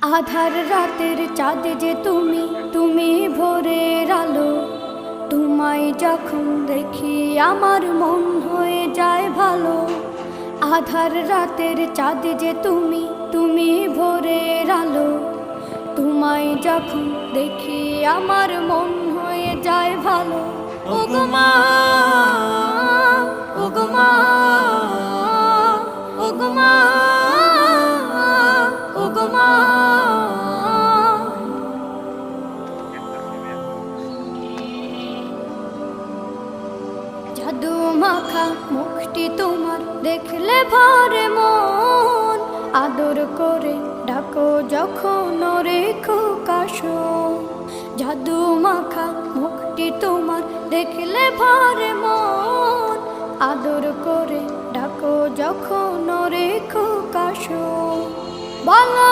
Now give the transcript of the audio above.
আধার রাতের চাঁদ যে তুমি, তুমি ভোরের আলো। তোমায় যখন দেখি আমার মন হয়ে যায় ভালো। আধার রাতের চাঁদ যে তুমি, তুমি ভোরের আলো। তোমায় যখন দেখি আমার মন হয়ে যায় ভালো। ওগো মা, ওগো মা, ওগো মা, ওগো মা। জাদু মাখা মুখটি তোমার দেখলে ভরে মন। আদর করে ডাকো যখন রেখো কাশন। জাদু মাখা মুখটি তোমার দেখলে ভরে মন। আদর করে ডাকো যখন রেখো কাশন। বলো